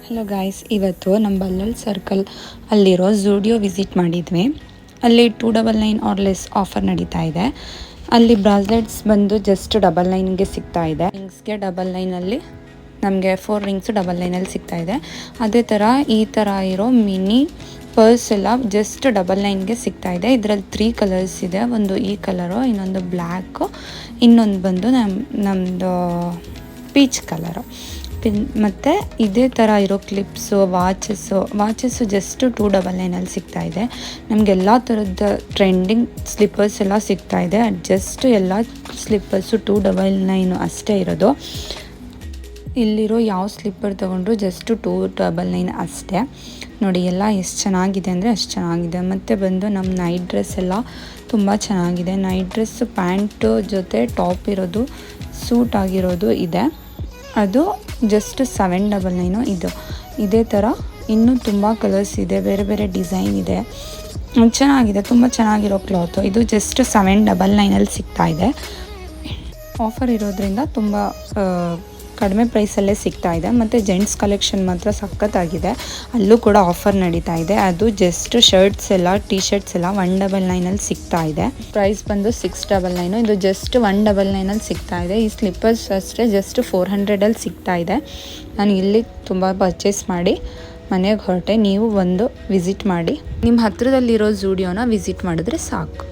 Hello guys, ಇವತ್ತು ನಮ್ಮ ಬಲ್ಲಲ್ circle ಅಲ್ಲಿರೋ ಝೂಡಿಯೋ ವಿಸಿಟ್ ಮಾಡಿದ್ವಿ. ಅಲ್ಲಿ 299 ಆರ್ ಲೆಸ್ ಆಫರ್ ನಡೀತಾ ಇದೆ. ಅಲ್ಲಿ ಬ್ರಾಸ್ಲೆಟ್ಸ್ ಬಂದು ಜಸ್ಟ್ 99ಗೆ ಸಿಗ್ತಾ ಇದೆ. ರಿಂಗ್ಸ್ಗೆ 99ಅಲ್ಲಿ ನಮಗೆ 4 ರಿಂಗ್ಸು 99ಅಲ್ಲಿ ಸಿಗ್ತಾ ಇದೆ. ಅದೇ ಥರ ಈ ಥರ ಇರೋ ಮಿನಿ ಪರ್ಸ್ ಎಲ್ಲ ಜಸ್ಟ್ 99ಗೆ ಸಿಗ್ತಾ ಇದೆ. ಇದರಲ್ಲಿ 3 ಕಲರ್ಸ್ ಇದೆ. ಒಂದು ಈ ಕಲರು, ಇನ್ನೊಂದು ಬ್ಲ್ಯಾಕು, ಇನ್ನೊಂದು ಬಂದು ನಮ್ಮದು ಪೀಚ್ ಕಲರು. ಮತ್ತು ಇದೇ ಥರ ಇರೋ ಕ್ಲಿಪ್ಸು, ವಾಚಸ್ಸು ಜಸ್ಟ್ 299ಅಲ್ಲಿ ಸಿಗ್ತಾ ಇದೆ. ನಮಗೆಲ್ಲ ಥರದ ಟ್ರೆಂಡಿಂಗ್ ಸ್ಲಿಪ್ಪರ್ಸ್ ಎಲ್ಲ ಸಿಗ್ತಾ ಇದೆ. ಜಸ್ಟ್ ಎಲ್ಲ ಸ್ಲಿಪ್ಪರ್ಸು 299 ಅಷ್ಟೇ ಇರೋದು. ಇಲ್ಲಿರೋ ಯಾವ ಸ್ಲಿಪ್ಪರ್ ತೊಗೊಂಡ್ರು ಜಸ್ಟ್ 299 ಅಷ್ಟೇ. ನೋಡಿ ಎಲ್ಲ ಎಷ್ಟು ಚೆನ್ನಾಗಿದೆ ಅಂದರೆ ಅಷ್ಟು ಚೆನ್ನಾಗಿದೆ. ಮತ್ತು ಬಂದು ನಮ್ಮ ನೈಟ್ ಡ್ರೆಸ್ ಎಲ್ಲ ತುಂಬ ಚೆನ್ನಾಗಿದೆ. ನೈಟ್ ಡ್ರೆಸ್ ಪ್ಯಾಂಟು ಜೊತೆ ಟಾಪ್ ಇರೋದು, ಸೂಟ್ ಆಗಿರೋದು ಇದೆ. ಅದು ಜಸ್ಟ್ 799 ಇದು. ಇದೇ ಥರ ಇನ್ನೂ ತುಂಬ ಕಲರ್ಸ್ ಇದೆ, ಬೇರೆ ಬೇರೆ ಡಿಸೈನ್ ಇದೆ. ಚೆನ್ನಾಗಿದೆ, ತುಂಬ ಚೆನ್ನಾಗಿರೋ ಕ್ಲಾತು. ಇದು ಜಸ್ಟ್ 799ಅಲ್ಲಿ ಸಿಗ್ತಾ ಇದೆ. ಆಫರ್ ಇರೋದ್ರಿಂದ ತುಂಬ ಕಡಿಮೆ ಪ್ರೈಸಲ್ಲೇ ಸಿಗ್ತಾ ಇದೆ. ಮತ್ತು ಜೆಂಟ್ಸ್ ಕಲೆಕ್ಷನ್ ಮಾತ್ರ ಸಖತ್ತಾಗಿದೆ. ಅಲ್ಲೂ ಕೂಡ ಆಫರ್ ನಡೀತಾ ಇದೆ. ಅದು ಜಸ್ಟ್ ಶರ್ಟ್ಸ್ ಎಲ್ಲ, ಟಿ ಶರ್ಟ್ಸ್ ಎಲ್ಲ 199ಅಲ್ಲಿ ಸಿಗ್ತಾ ಇದೆ. ಪ್ರೈಸ್ ಬಂದು 699. ಇದು ಜಸ್ಟ್ 199ಅಲ್ಲಿ ಸಿಗ್ತಾ ಇದೆ. ಈ ಸ್ಲಿಪ್ಪರ್ಸ್ ಅಷ್ಟೇ ಜಸ್ಟ್ 400ಅಲ್ಲಿ ಸಿಗ್ತಾ ಇದೆ. ನಾನು ಇಲ್ಲಿ ತುಂಬ ಪರ್ಚೇಸ್ ಮಾಡಿ ಮನೆಗೆ ಹೊರಟೆ. ನೀವು ಒಂದು ವಿಸಿಟ್ ಮಾಡಿ, ನಿಮ್ಮ ಹತ್ತಿರದಲ್ಲಿರೋ ಝೂಡಿಯೋನ ವಿಸಿಟ್ ಮಾಡಿದ್ರೆ ಸಾಕು.